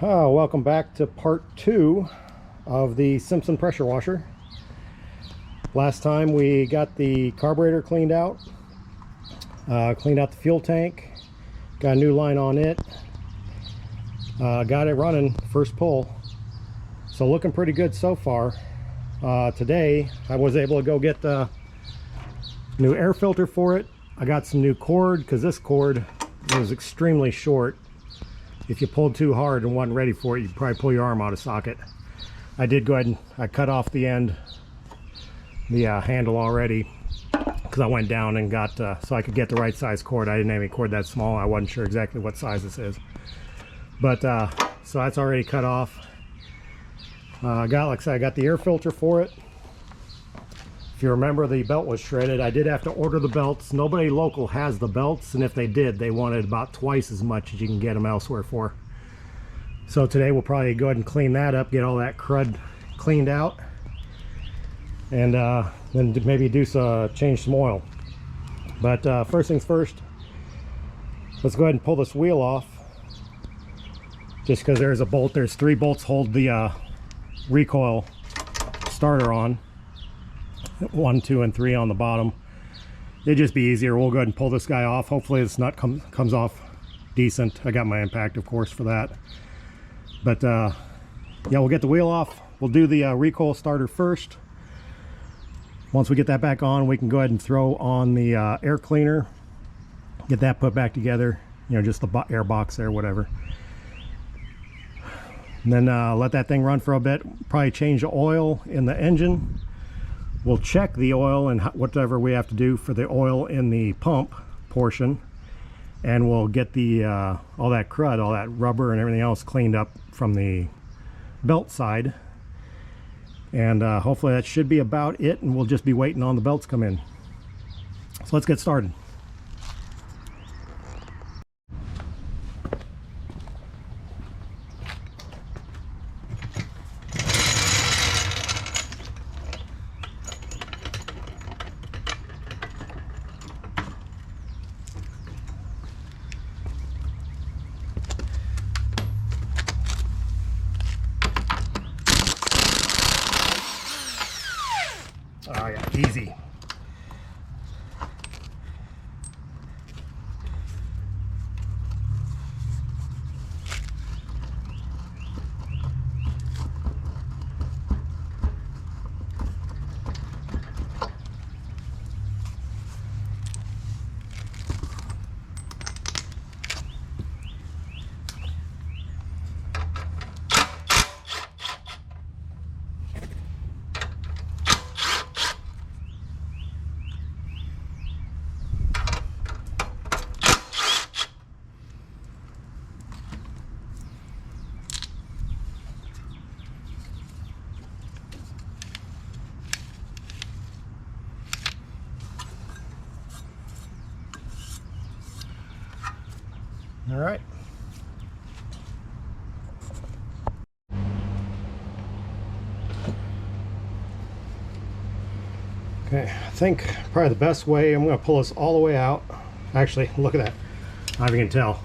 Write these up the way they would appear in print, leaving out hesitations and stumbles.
Welcome back to part 2 of the Simpson Pressure Washer. Last time we got the carburetor cleaned out, cleaned out the fuel tank, got a new line on it, got it running first pull, so looking pretty good so far. Today I was able to go get the new air filter for it. I got some new cord because this cord was extremely short. If you pulled too hard and wasn't ready for it, you'd probably pull your arm out of socket. I did go ahead and I cut off the end, the handle already, because I went down and got so I could get the right size cord. I didn't have any cord that small. I wasn't sure exactly what size this is, but so that's already cut off. Like I said, I got the air filter for it. If you remember, the belt was shredded. I did have to order the belts. Nobody local has the belts, and if they did, they wanted about twice as much as you can get them elsewhere for. So today we'll probably go ahead and clean that up, get all that crud cleaned out, and then maybe change some oil. But first things first, let's go ahead and pull this wheel off. Just because there's a bolt, there's 3 bolts hold the recoil starter on. 1, 2, and 3 on the bottom. It'd just be easier. We'll go ahead and pull this guy off. Hopefully this nut comes off decent. I got my impact, of course, for that. But yeah, we'll get the wheel off. We'll do the recoil starter first. Once we get that back on, we can go ahead and throw on the air cleaner, get that put back together, you know, just the air box there, whatever. And then let that thing run for a bit. Probably change the oil in the engine. We'll check the oil and whatever we have to do for the oil in the pump portion, and we'll get the all that crud, all that rubber and everything else cleaned up from the belt side, and hopefully that should be about it, and we'll just be waiting on the belts to come in. So let's get started. Oh yeah, easy. All right. Okay, I think probably the best way, I'm going to pull this all the way out. Actually, look at that. I don't know if you can tell.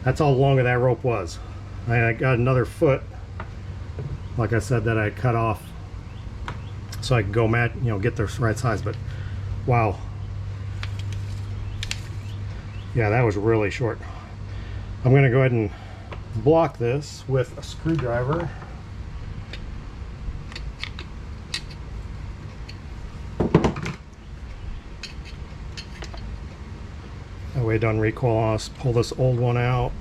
That's how long that rope was. I got another foot, like I said, that I cut off so I could go get the right size. But wow. Yeah, that was really short. I'm going to go ahead and block this with a screwdriver. That way it doesn't recoil on us. Pull this old one out.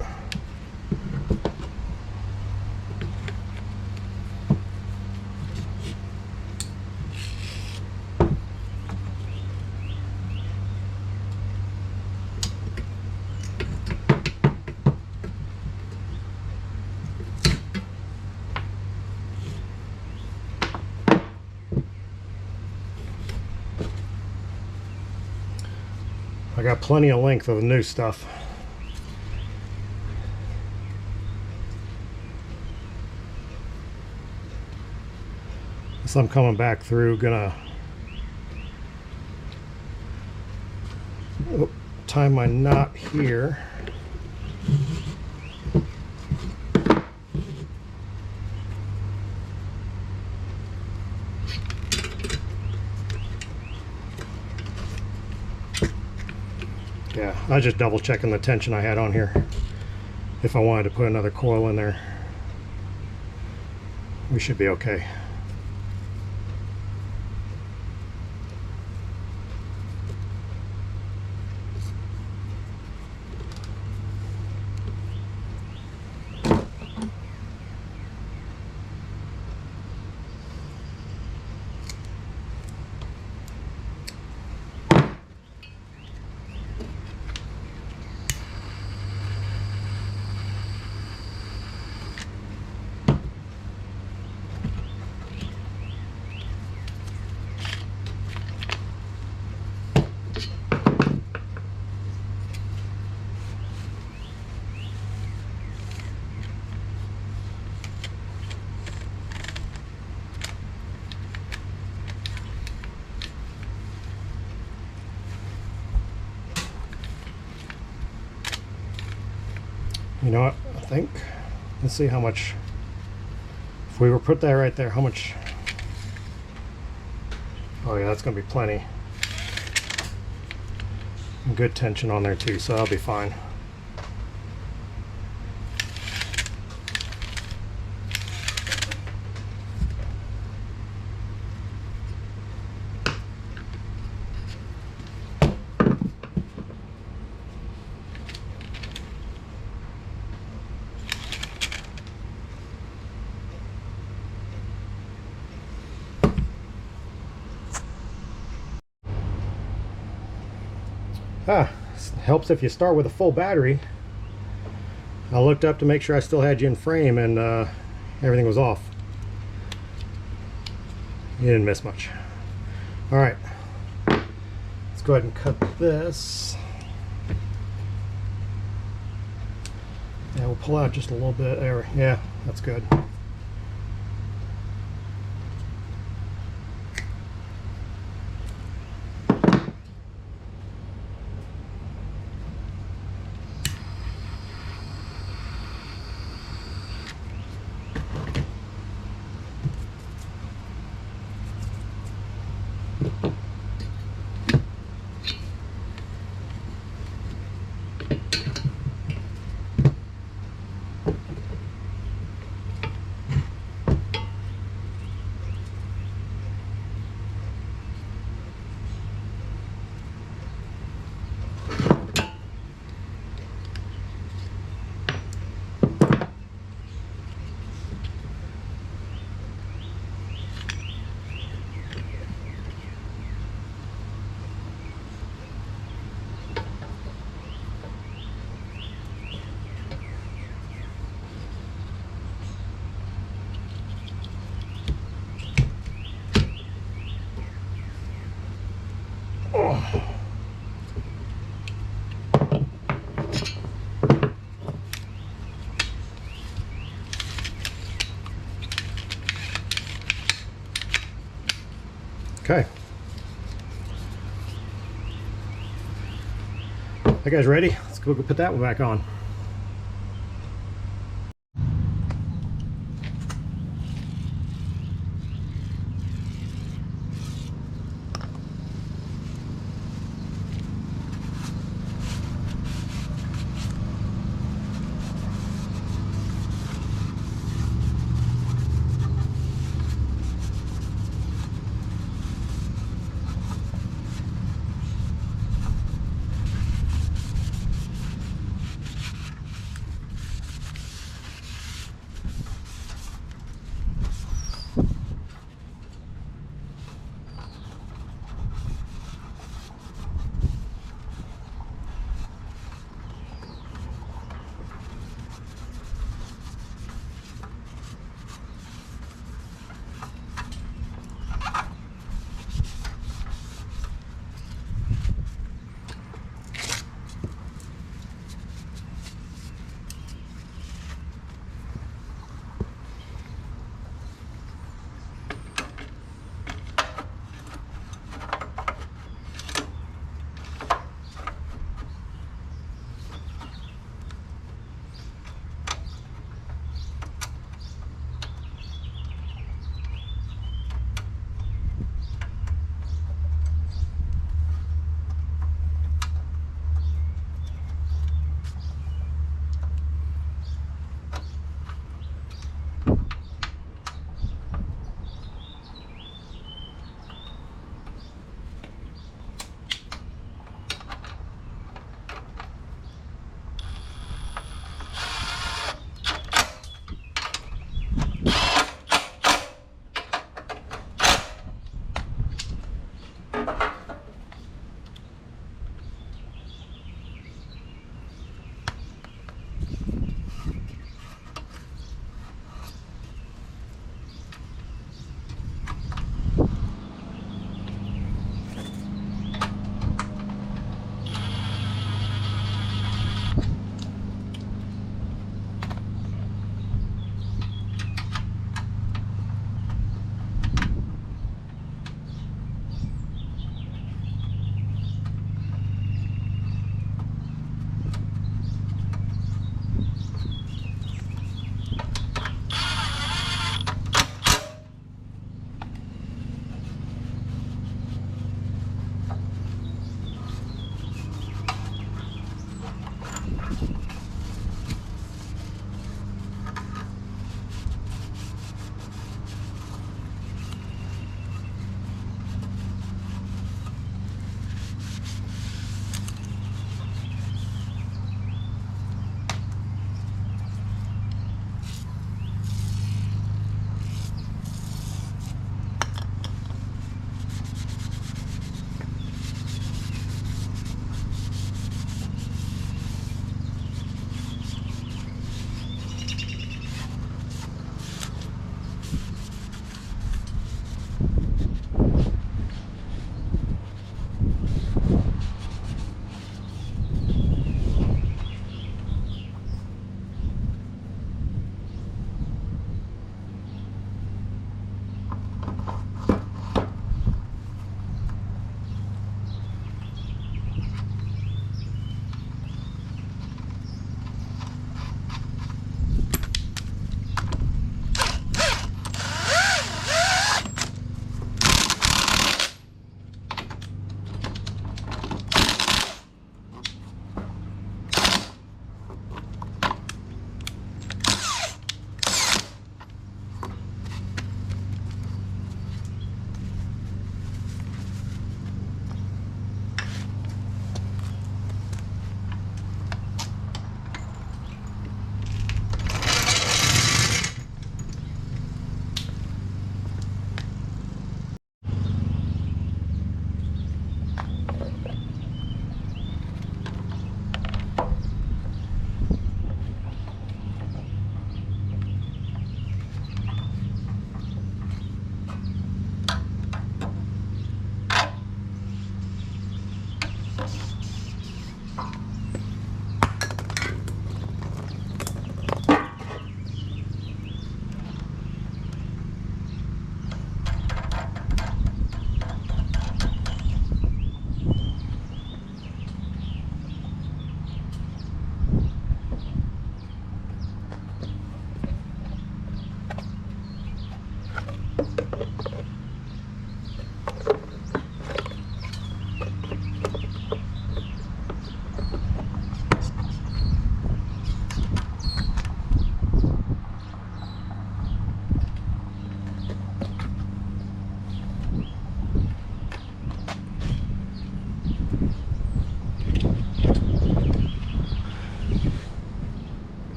I got plenty of length of the new stuff. So I'm coming back through, gonna tie my knot here. Yeah, I was just double checking the tension I had on here. If I wanted to put another coil in there, we should be okay. You know what, I think, let's see how much, if we were put that right there, how much, oh yeah, that's going to be plenty. Good tension on there too, so that'll be fine. Helps if you start with a full battery. I looked up to make sure I still had you in frame, and everything was off. You didn't miss much. All right, let's go ahead and cut this. Yeah, we'll pull out just a little bit there. Yeah, that's good. Okay. You guys ready? Let's go put that one back on.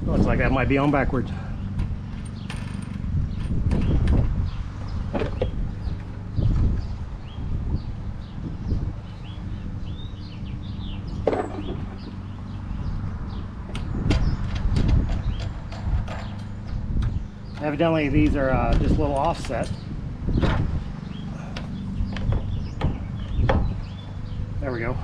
Looks like that might be on backwards. Evidently these are just a little offset. There we go.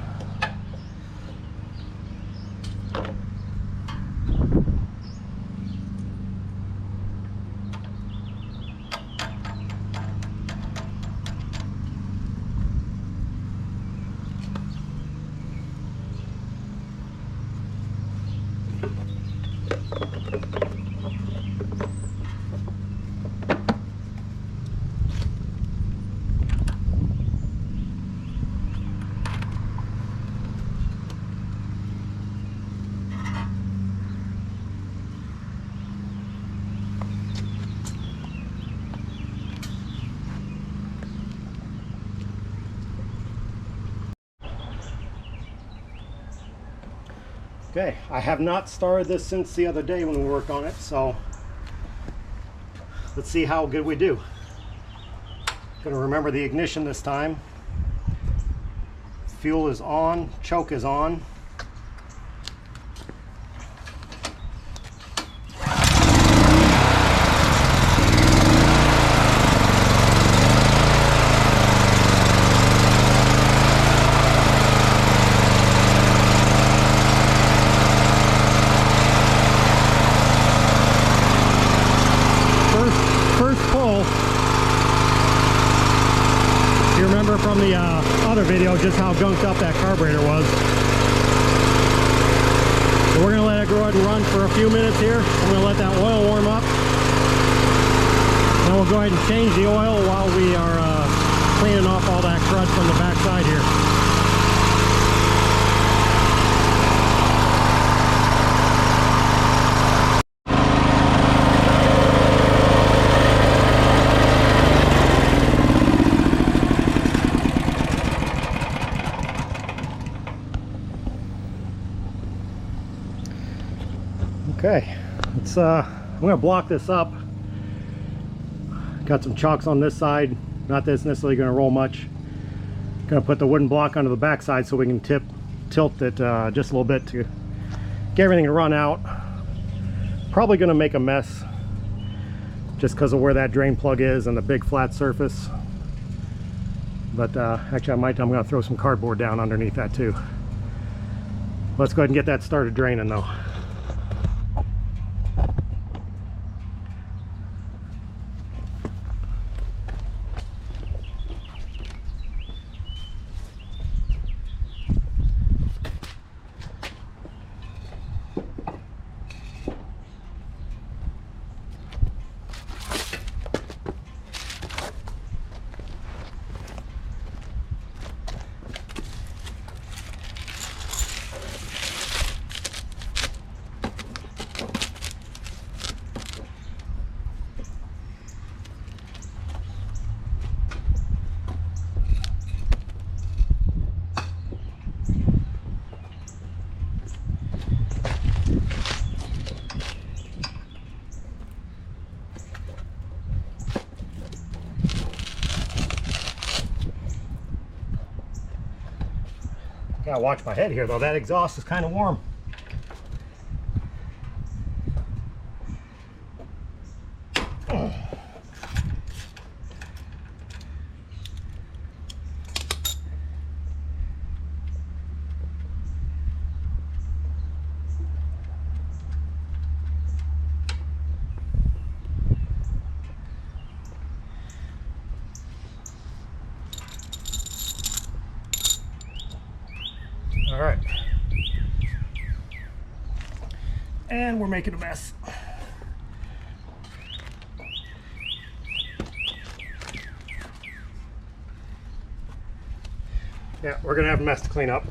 Okay, I have not started this since the other day when we worked on it, so let's see how good we do. Gonna remember the ignition this time. Fuel is on, choke is on. From the other video just how gunked up that carburetor was. So we're going to let it go ahead and run for a few minutes here. I'm going to let that oil warm up. Then we'll go ahead and change the oil while we are cleaning off all that crud from the back side here. Okay, let's I'm gonna block this up. Got some chocks on this side, not that it's necessarily gonna roll much. Gonna put the wooden block onto the back side so we can tilt it just a little bit to get everything to run out. Probably gonna make a mess just because of where that drain plug is and the big flat surface. But actually I'm going to throw some cardboard down underneath that too. Let's go ahead and get that started draining though. Gotta watch my head here though, that exhaust is kind of warm. All right, and we're making a mess. Yeah, we're gonna have a mess to clean up.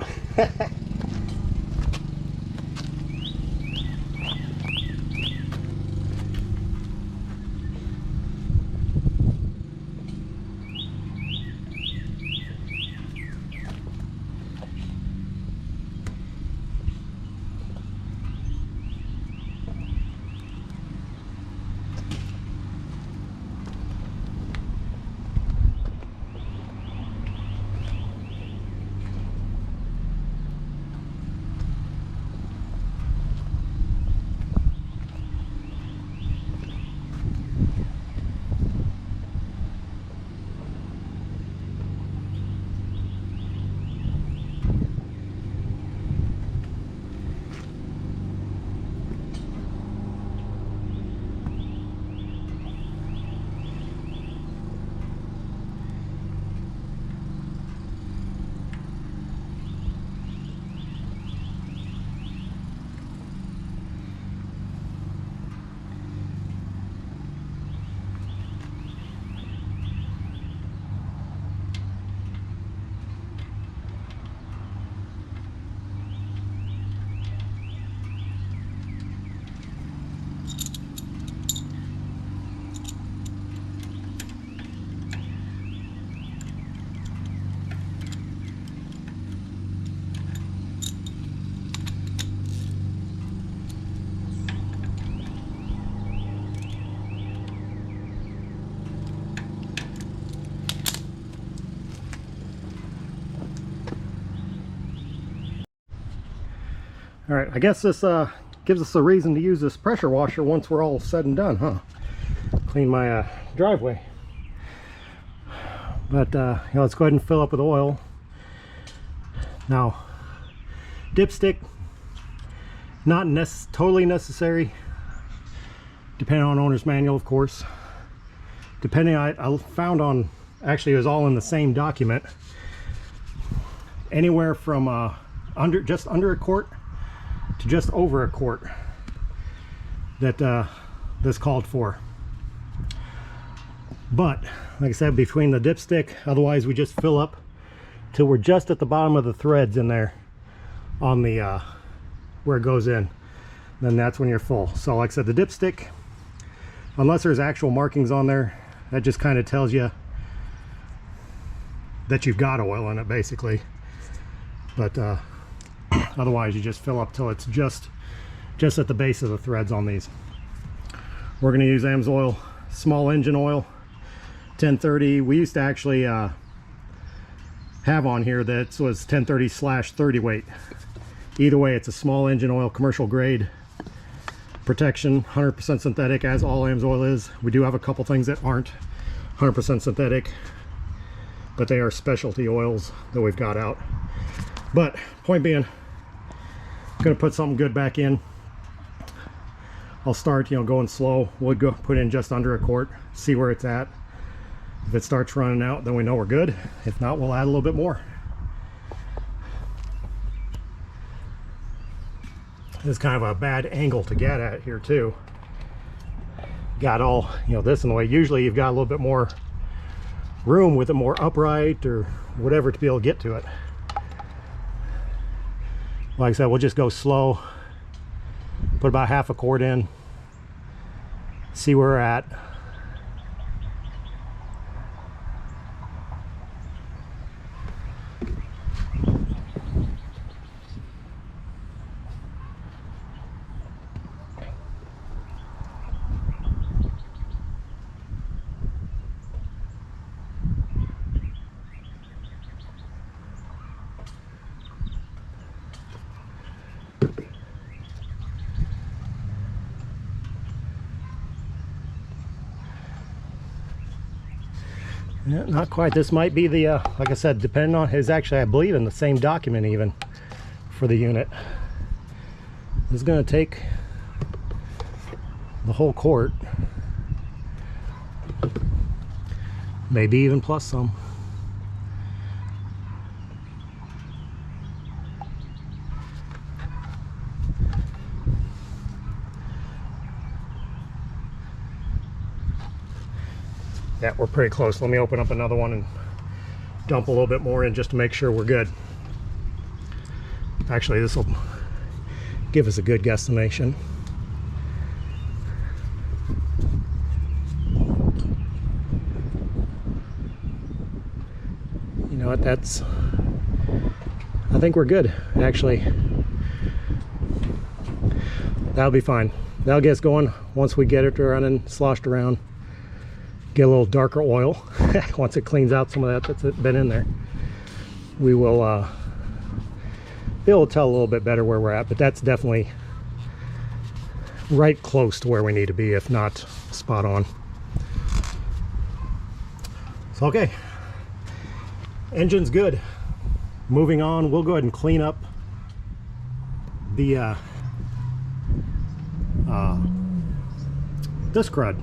All right, I guess this gives us a reason to use this pressure washer once we're all said and done, huh? Clean my driveway. But let's go ahead and fill up with oil. Now, dipstick, not totally necessary, depending on owner's manual, of course. Depending, I found on, actually it was all in the same document, anywhere from just under a quart to just over a quart that this called for. But like I said, between the dipstick, otherwise we just fill up till we're just at the bottom of the threads in there on the where it goes in. Then that's when you're full. So like I said, the dipstick, unless there's actual markings on there, that just kind of tells you that you've got oil in it basically. But otherwise you just fill up till it's just at the base of the threads on these. We're going to use AMSOIL small engine oil 1030. We used to actually have on here that was 1030/30 weight. Either way, it's a small engine oil, commercial grade protection, 100% synthetic, as all AMSOIL is. We do have a couple things that aren't 100% synthetic, but they are specialty oils that we've got out. But point being, I'm gonna put something good back in. I'll start, you know, going slow. We'll go put in just under a quart, see where it's at. If it starts running out, then we know we're good. If not, we'll add a little bit more. This is kind of a bad angle to get at here too. Got all, you know, this in the way. Usually you've got a little bit more room with it more upright or whatever to be able to get to it. Like I said, we'll just go slow. Put about half a quart in. See where we're at. Yeah, not quite. This might be the, like I said, depending on, is actually, I believe, in the same document even for the unit. It's going to take the whole quart, maybe even plus some. Yeah, we're pretty close. Let me open up another one and dump a little bit more in just to make sure we're good. Actually, this will give us a good guesstimation. You know what, that's, I think we're good, actually. That'll be fine. That'll get us going once we get it running, sloshed around. Get a little darker oil. Once it cleans out some of that that's been in there, we will be able to tell a little bit better where we're at, but that's definitely right close to where we need to be, if not spot on. So okay, engine's good. Moving on, we'll go ahead and clean up the this crud.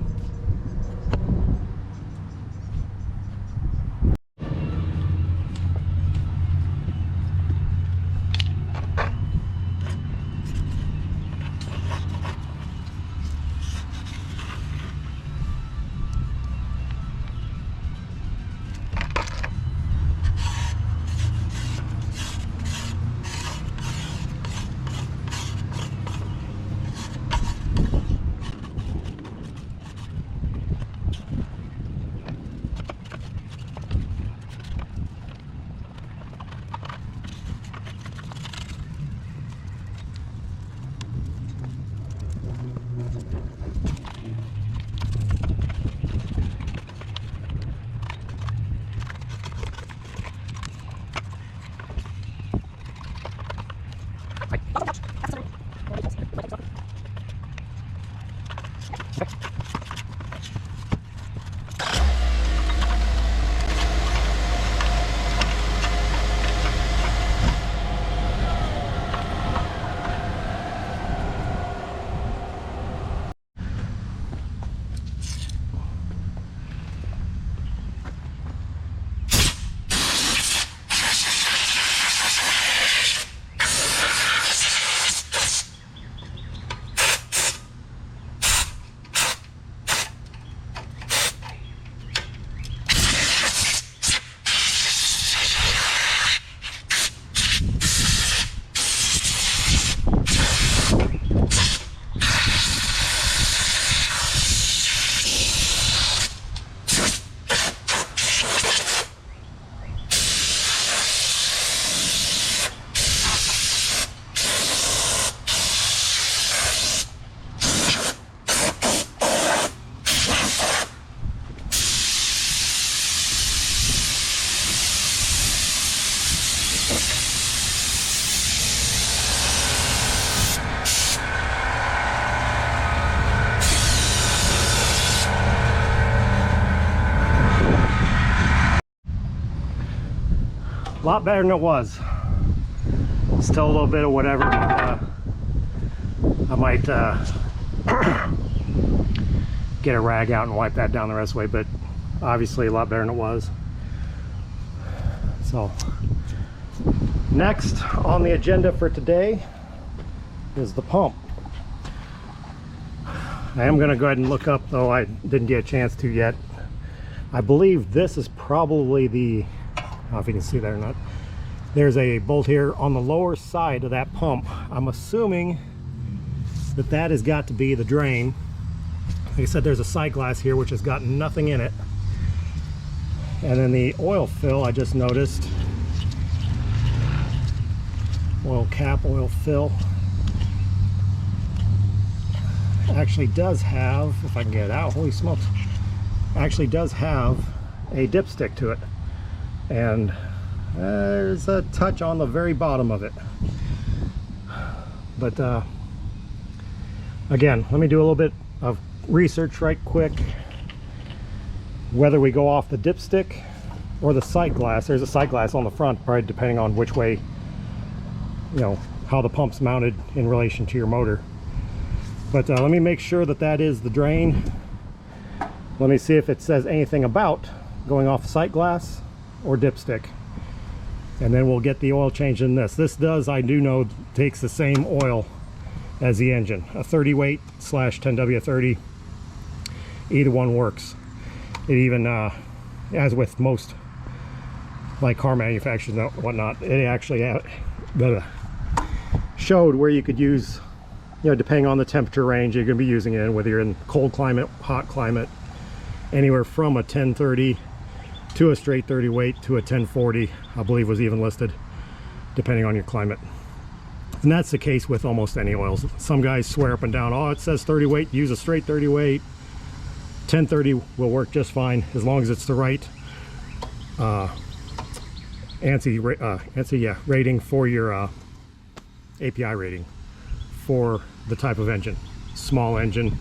A lot better than it was. Still a little bit of whatever, but I might get a rag out and wipe that down the rest of the way, but obviously a lot better than it was. So next on the agenda for today is the pump. I am going to go ahead and look up, though I didn't get a chance to yet. I believe this is probably the, I don't know if you can see that or not. There's a bolt here on the lower side of that pump. I'm assuming that that has got to be the drain. Like I said, there's a side glass here which has got nothing in it. And then the oil fill, I just noticed. Oil cap, oil fill. Actually does have, if I can get it out, holy smokes, actually does have a dipstick to it. And there's a touch on the very bottom of it. But again, let me do a little bit of research right quick. Whether we go off the dipstick or the sight glass. There's a sight glass on the front, probably depending on which way, you know, how the pump's mounted in relation to your motor. But let me make sure that that is the drain. Let me see if it says anything about going off sight glass or dipstick. And then we'll get the oil changed in this. This does, I do know, takes the same oil as the engine. A 30 weight / 10W30. Either one works. It even, as with most like car manufacturers and whatnot, it actually showed where you could use, you know, depending on the temperature range you're going to be using it in, whether you're in cold climate, hot climate, anywhere from a 1030 to a straight 30 weight to a 1040, I believe was even listed, depending on your climate. And that's the case with almost any oils. Some guys swear up and down, oh, it says 30 weight, use a straight 30 weight. 1030 will work just fine as long as it's the right ANSI rating for your API rating for the type of engine. Small engine,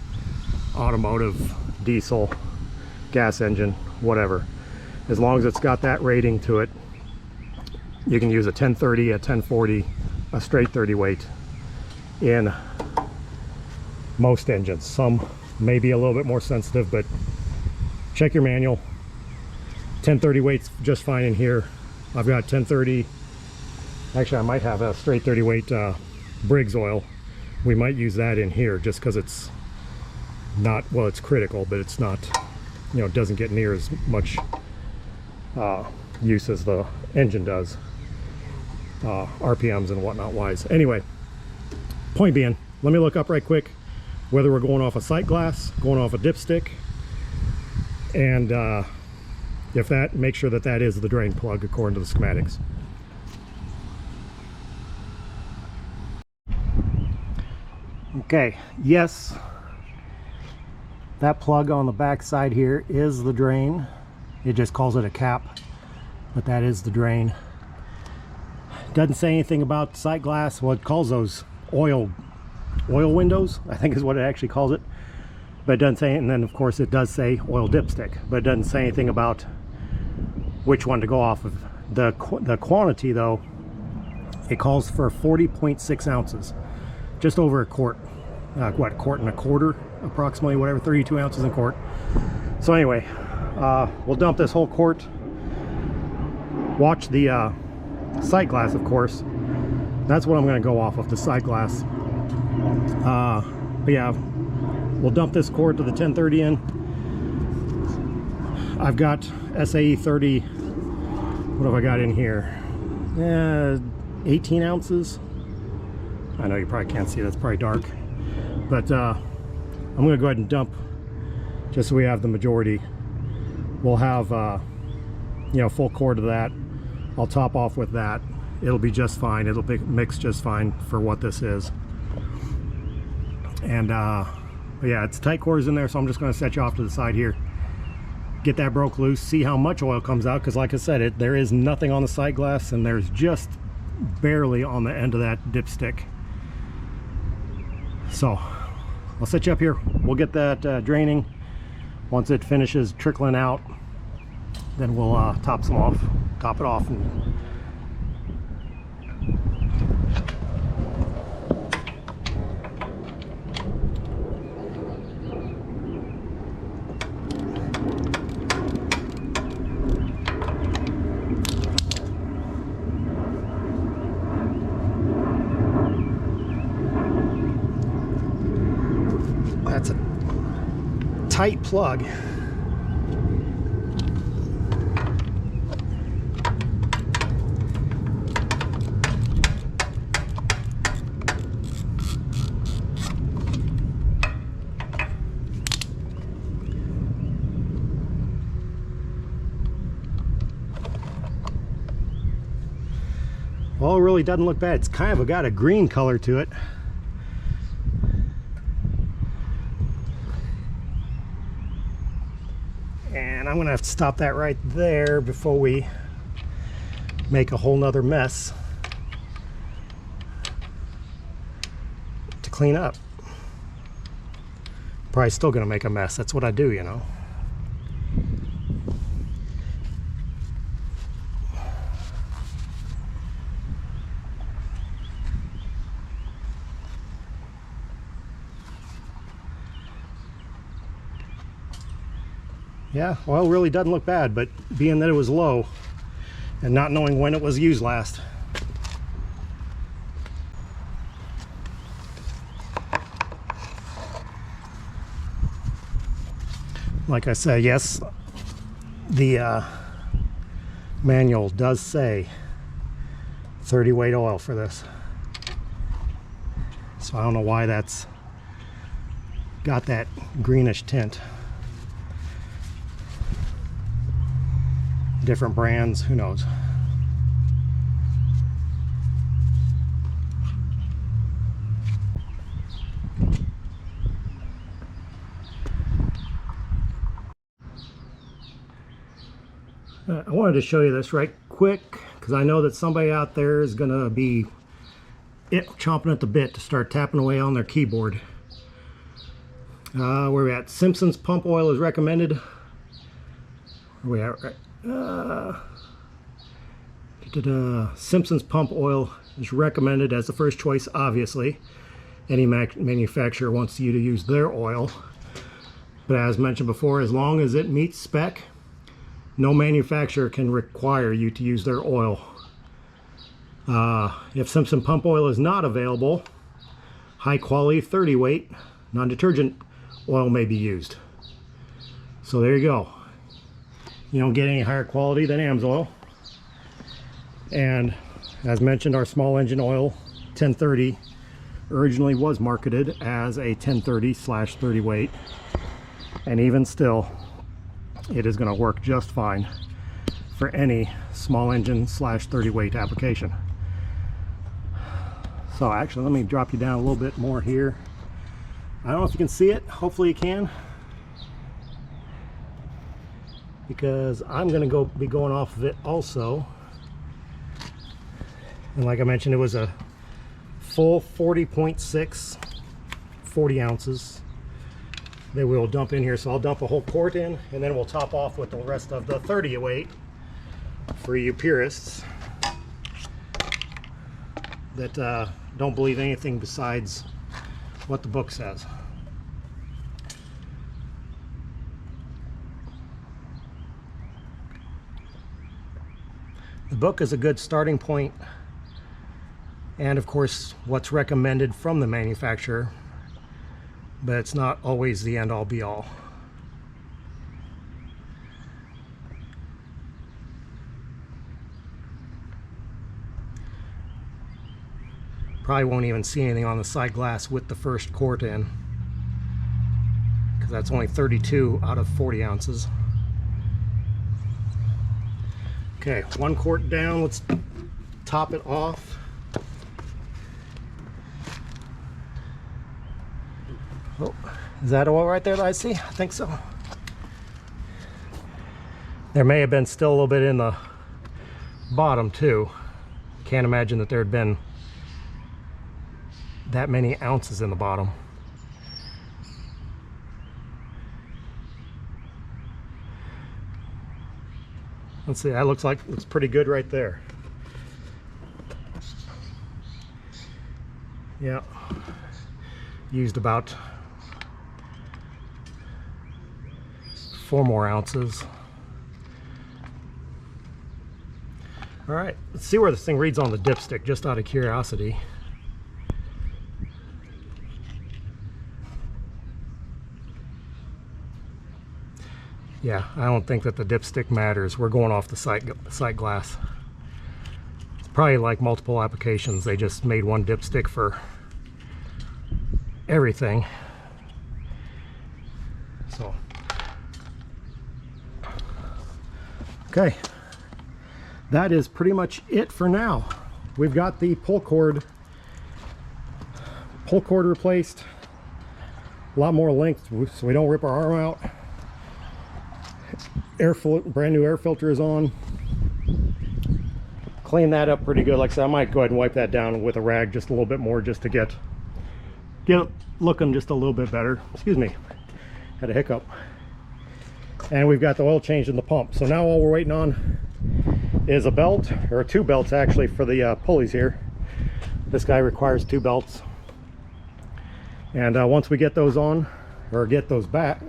automotive, diesel, gas engine, whatever. As long as it's got that rating to it, you can use a 1030, a 1040, a straight 30 weight in most engines. Some may be a little bit more sensitive, but check your manual. 1030 weight's just fine in here. I've got 1030. Actually, I might have a straight 30 weight Briggs oil. We might use that in here just because it's not, well, it's critical, but it's not, you know, it doesn't get near as much use as the engine does, RPMs and whatnot wise. Anyway, point being, let me look up right quick whether we're going off a sight glass, going off a dipstick, and if that, make sure that that is the drain plug according to the schematics. Okay, yes, that plug on the back side here is the drain. It just calls it a cap, but that is the drain. Doesn't say anything about sight glass. Well, it calls those oil windows, I think is what it actually calls it, but it doesn't say. And then of course it does say oil dipstick, but it doesn't say anything about which one to go off of. The quantity though, it calls for 40.6 ounces, just over a quart. What, quart and a quarter approximately, whatever, 32 ounces in quart. So anyway, we'll dump this whole quart. Watch the sight glass, of course. That's what I'm going to go off of, the sight glass. But yeah, we'll dump this quart to the 1030 in. I've got SAE 30. What have I got in here? 18 ounces. I know you probably can't see, that's probably dark. But I'm going to go ahead and dump just so we have the majority. We'll have, you know, full quart of that. I'll top off with that. It'll be just fine. It'll mix just fine for what this is. And yeah, it's tight quarters in there, so I'm just going to set you off to the side here. Get that broke loose, see how much oil comes out, because like I said, there is nothing on the sight glass, and there's just barely on the end of that dipstick. So I'll set you up here. We'll get that draining. Once it finishes trickling out, then we'll top it off and tight plug. Well, it really doesn't look bad. It's kind of got a green color to it. And I'm gonna have to stop that right there before we make a whole nother mess to clean up. Probably still gonna make a mess. That's what I do, you know. Yeah, well, it really doesn't look bad, but being that it was low and not knowing when it was used last. Like I said, yes, the manual does say 30 weight oil for this. So I don't know why that's got that greenish tint. Different brands, who knows. I wanted to show you this right quick because I know that somebody out there is going to be chomping at the bit to start tapping away on their keyboard. Where we at? Simpson's pump oil is recommended. Where we at? Right. Simpson's pump oil is recommended as the first choice. Obviously, any manufacturer wants you to use their oil, but as mentioned before, as long as it meets spec, no manufacturer can require you to use their oil. If Simpson pump oil is not available, high quality 30 weight non-detergent oil may be used. So there you go. You don't get any higher quality than AMSOIL. And as mentioned, our small engine oil 1030 originally was marketed as a 1030/30 weight, and even still it is going to work just fine for any small engine /30 weight application. So actually, let me drop you down a little bit more here. I don't know if you can see it. Hopefully you can, because I'm going to be going off of it also. And like I mentioned, it was a full 40.6, 40 ounces that we'll dump in here. So I'll dump a whole quart in, and then we'll top off with the rest of the 30 weight for you purists that don't believe anything besides what the book says. The book is a good starting point, and of course what's recommended from the manufacturer, but it's not always the end all be all. Probably won't even see anything on the side glass with the first quart in, because that's only 32 out of 40 ounces. Okay, 1 quart down. Let's top it off. Oh, is that oil right there that I see? I think so. There may have been still a little bit in the bottom too. Can't imagine that there had been that many ounces in the bottom. Let's see, that looks pretty good right there. Yeah, used about 4 more ounces. All right, let's see where this thing reads on the dipstick, just out of curiosity. Yeah, I don't think that the dipstick matters. We're going off the sight glass. It's probably like multiple applications. They just made one dipstick for everything. So, okay, that is pretty much it for now. We've got the pull cord replaced, a lot more length so we don't rip our arm out. Brand new air filter is on. Clean that up pretty good. Like I said, I might go ahead and wipe that down with a rag just a little bit more, just to get it looking just a little bit better. Excuse me, had a hiccup. And we've got the oil change in the pump. So now all we're waiting on is a belt, or two belts actually, for the pulleys here. This guy requires two belts. And once we get those on, or get those back,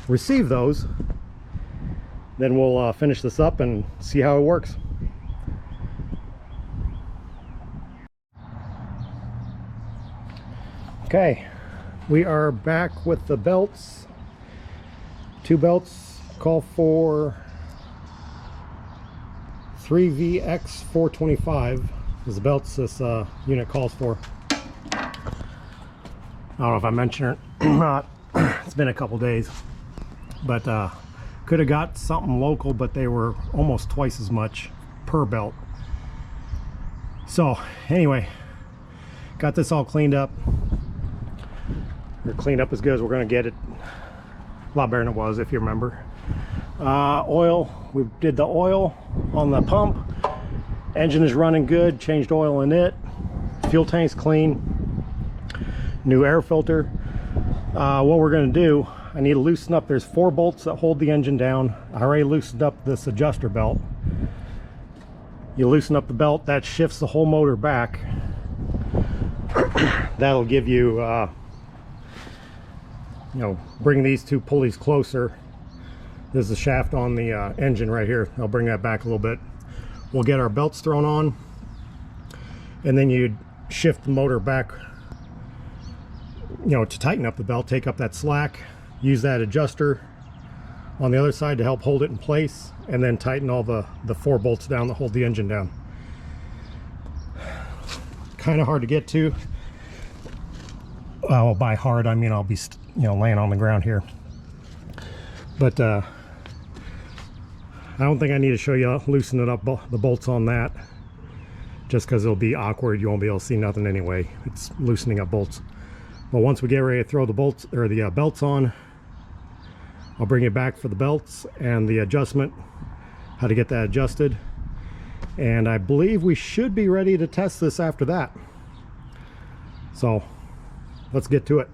receive those, then we'll finish this up and see how it works. Okay, we are back with the belts. Two belts call for 3VX425 is the belts this unit calls for. I don't know if I mentioned it or not. It's been a couple days, but could have got something local, but they were almost twice as much per belt. So anyway, got this all cleaned up. Or cleaned up as good as we're going to get it. A lot better than it was, if you remember. Oil, we did the oil on the pump. Engine is running good, changed oil in it. Fuel tank's clean. New air filter. What we're going to do, I need to loosen up, there's 4 bolts that hold the engine down. I already loosened up this adjuster belt. You loosen up the belt, that shifts the whole motor back. That'll give you you know, bring these two pulleys closer. This is the shaft on the engine right here. I'll bring that back a little bit. We'll get our belts thrown on, and then you shift the motor back, you know, to tighten up the belt, take up that slack, use that adjuster on the other side to help hold it in place, and then tighten all the 4 bolts down that hold the engine down. Kind of hard to get to. Well, by hard I mean I'll be laying on the ground here, but I don't think I need to show you loosening up the bolts on that, just because it'll be awkward. You won't be able to see nothing anyway. It's loosening up bolts. But once we get ready to throw the bolts or the belts on, I'll bring it back for the belts and the adjustment, how to get that adjusted, and I believe we should be ready to test this after that. So let's get to it.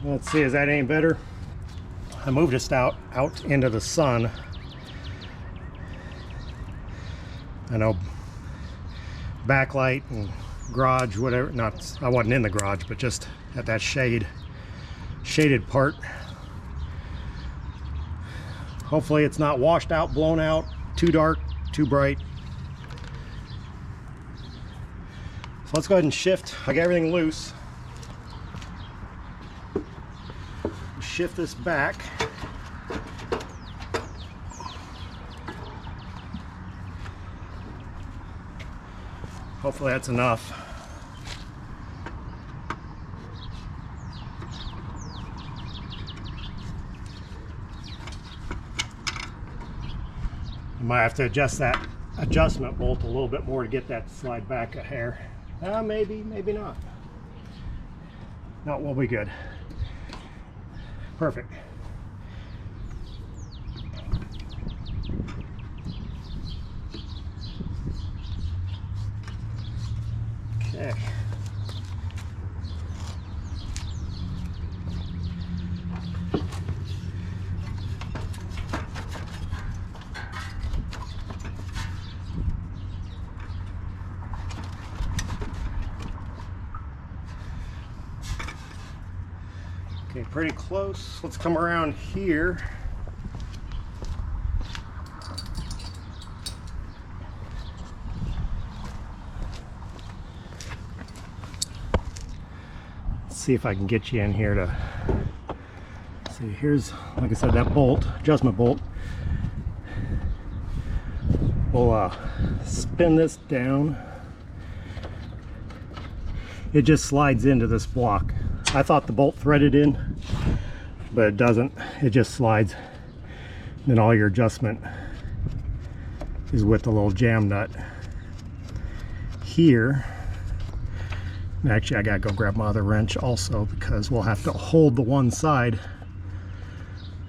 Let's see, is that any better? I moved this out into the sun. I know backlight and garage, whatever, I wasn't in the garage, but just at that shaded part. Hopefully it's not washed out, blown out, too dark, too bright. So let's go ahead and shift. I got everything loose. Shift this back. Hopefully that's enough. You might have to adjust that adjustment bolt a little bit more to get that to slide back a hair. Maybe, maybe not. No, we'll be good. Perfect. Okay. Okay, pretty close. Let's come around here. see if I can get you in here to see. Here's, like I said, that bolt, adjustment bolt. We'll spin this down. It just slides into this block. I thought the bolt threaded in, but it doesn't. It just slides. Then all your adjustment is with the little jam nut here. Actually, I gotta go grab my other wrench also, because we'll have to hold the one side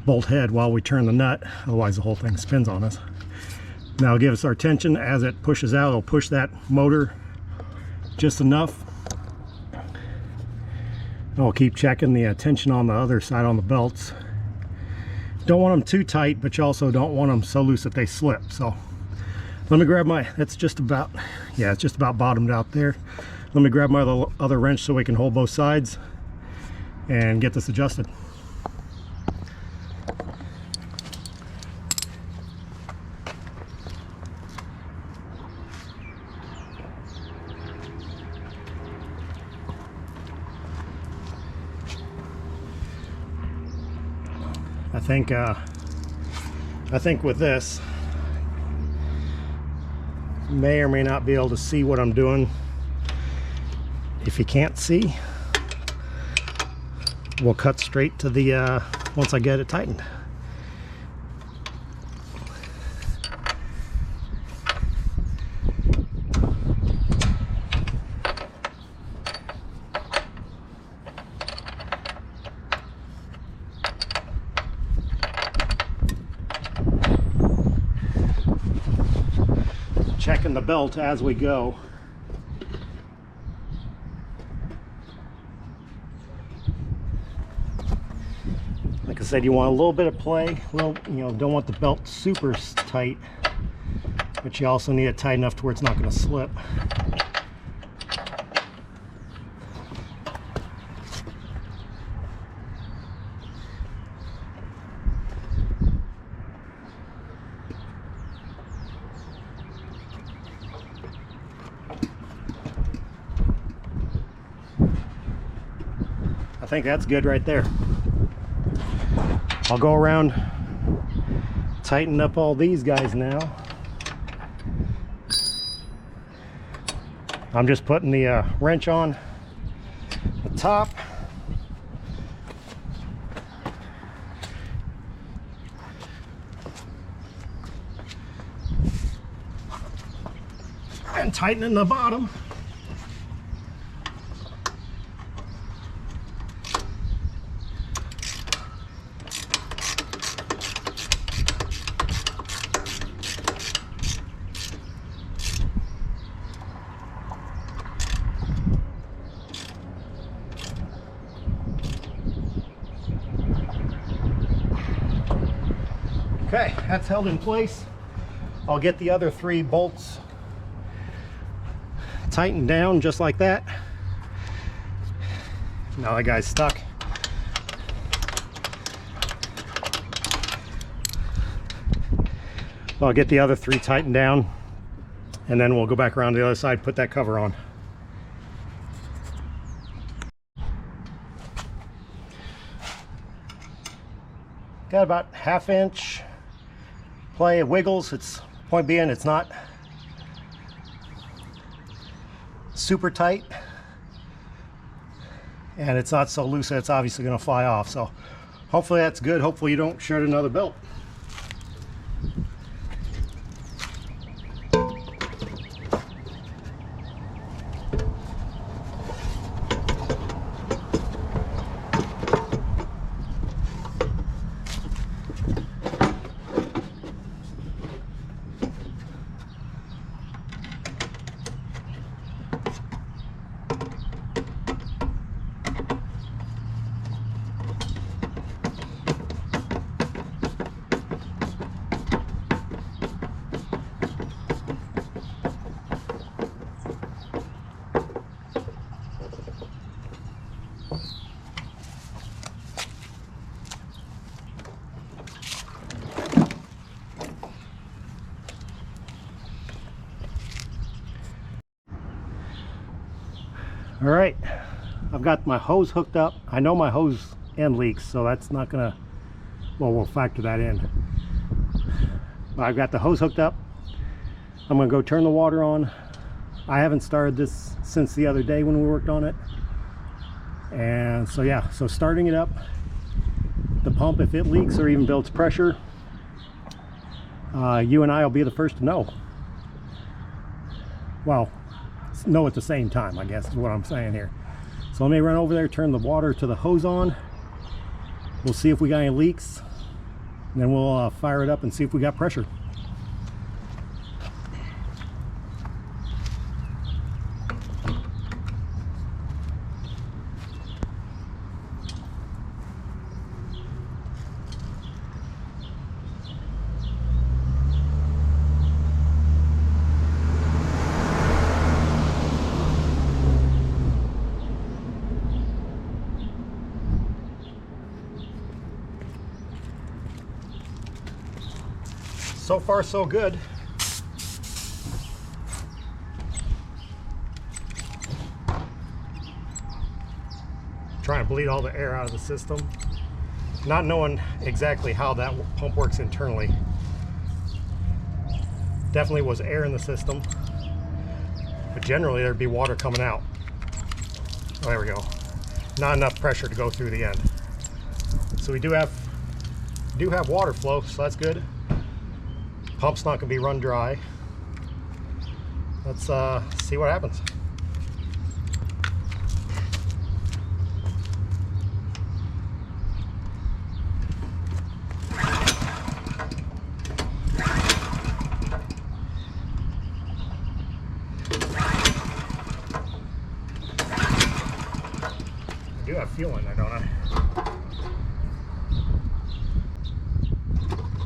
bolt head while we turn the nut, otherwise the whole thing spins on us. Now it'll give us our tension. As it pushes out, it'll push that motor just enough. And we'll keep checking the tension on the other side on the belts. Don't want them too tight, but you also don't want them so loose that they slip. So let me grab my, that's just about, yeah, it's just about bottomed out there. Let me grab my other wrench so we can hold both sides and get this adjusted. I think with this, may or may not be able to see what I'm doing. If you can't see, we'll cut straight to the once I get it tightened. Checking the belt as we go. Like I said, you want a little bit of play. Well, you know, don't want the belt super tight, but you also need it tight enough to where it's not going to slip. I think that's good right there. I'll go around, tighten up all these guys now. I'm just putting the wrench on the top. And tightening the bottom. Okay, that's held in place. I'll get the other 3 bolts tightened down just like that. Now that guy's stuck. I'll get the other 3 tightened down, and then we'll go back around to the other side, put that cover on. Got about 1/2 inch play. It wiggles. It's point being it's not super tight, and it's not so loose that it's obviously going to fly off. So hopefully that's good. Hopefully you don't shred another belt. All right, I've got my hose hooked up. I know my hose end leaks, so that's not gonna, well, we'll factor that in. But I've got the hose hooked up. I'm gonna go turn the water on. I haven't started this since the other day when we worked on it. And so yeah, so starting it up, the pump, if it leaks or even builds pressure, you and I will be the first to know. Well, know at the same time, I guess is what I'm saying here. So let me run over there, turn the water to the hose on. We'll see if we got any leaks, and then we'll fire it up and see if we got pressure. So far, so good. Trying to bleed all the air out of the system. Not knowing exactly how that pump works internally. Definitely was air in the system, but generally there'd be water coming out. Oh, there we go. Not enough pressure to go through the end. So we do have water flow, so that's good. Pump's not going to be run dry. Let's see what happens. I do have fuel in there, don't I?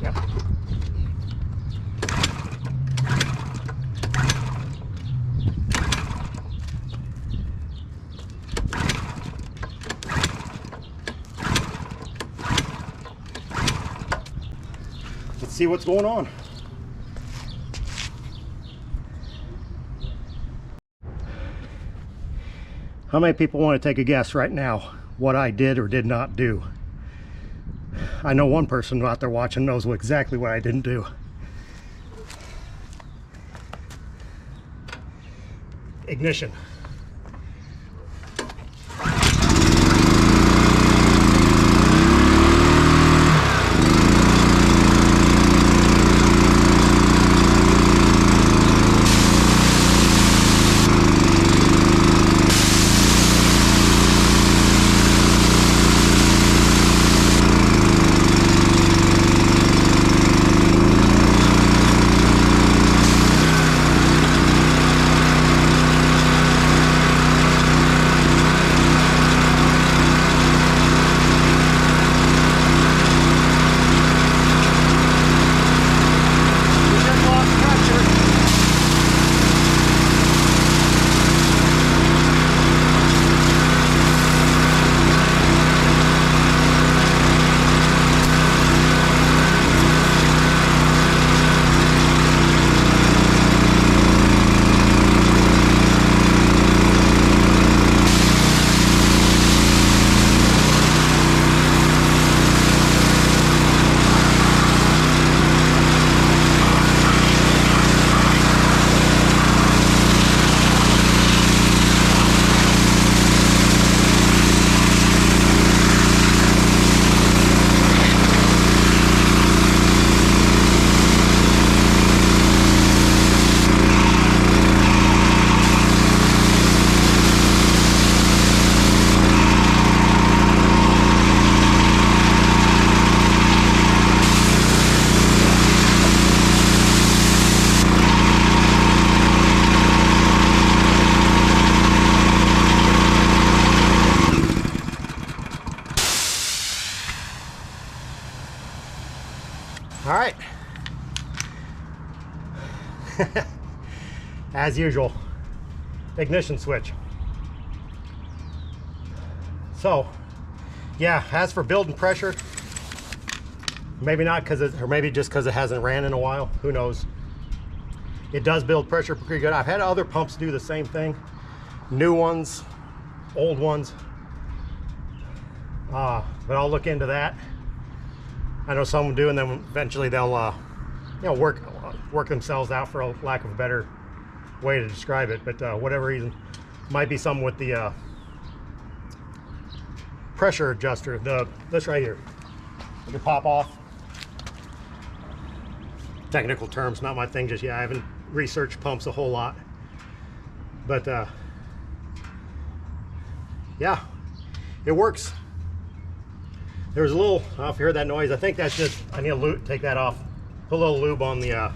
Yep. Let's see what's going on. How many people want to take a guess right now what I did or did not do? I know one person out there watching knows exactly what I didn't do. Ignition. All right. As usual, ignition switch. So, yeah, as for building pressure, maybe not because it, or maybe just because it hasn't ran in a while, who knows. It does build pressure pretty good. I've had other pumps do the same thing, new ones, old ones. But I'll look into that. I know some do, and then eventually they'll you know, work themselves out, for a lack of a better way to describe it. But whatever reason, might be something with the pressure adjuster. This right here, it can pop off. Technical terms, not my thing just yet. I haven't researched pumps a whole lot, but yeah, it works. There was a little, I don't know if you heard that noise. I think that's just, I need to take that off. Put a little lube on the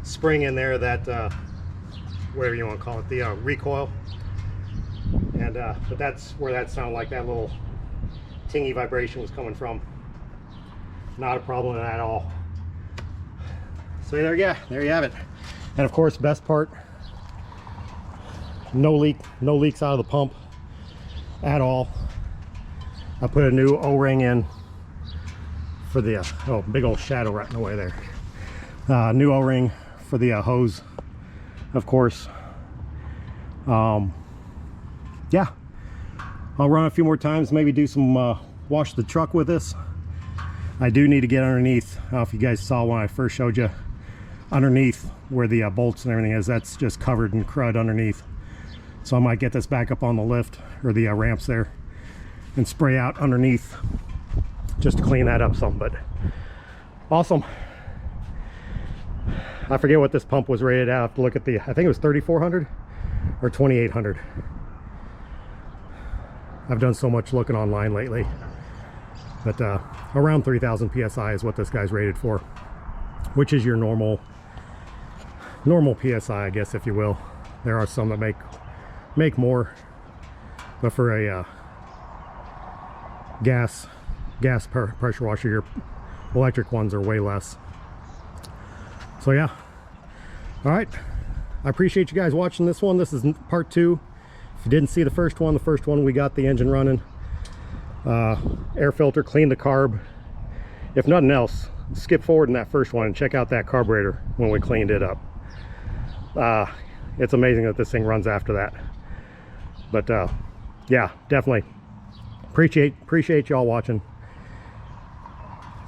spring in there, that whatever you want to call it, the recoil. And but that's where that sounded like that little tingy vibration was coming from. Not a problem at all. So there you have it. And of course, best part, no leaks out of the pump at all. I put a new O-ring in for the oh, big old shadow right in the way there. New O-ring for the hose, of course. Yeah, I'll run a few more times, maybe do some wash the truck with this. I do need to get underneath. I don't know if you guys saw when I first showed you, underneath where the bolts and everything is, that's just covered in crud underneath. So I might get this back up on the lift, or the ramps there, and spray out underneath just to clean that up some. But awesome. I forget what this pump was rated out. I have to look at the, I think it was 3,400 or 2,800. I've done so much looking online lately, but around 3,000 psi is what this guy's rated for, which is your normal psi, I guess, if you will. There are some that make more, but for a gas pressure washer, your electric ones are way less. So yeah, all right, I appreciate you guys watching this one. This is part 2. If you didn't see the first one, we got the engine running, air filter, cleaned the carb. If nothing else, skip forward in that first one and check out that carburetor when we cleaned it up. It's amazing that this thing runs after that. But yeah, definitely appreciate y'all watching.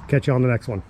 Catch you on the next one.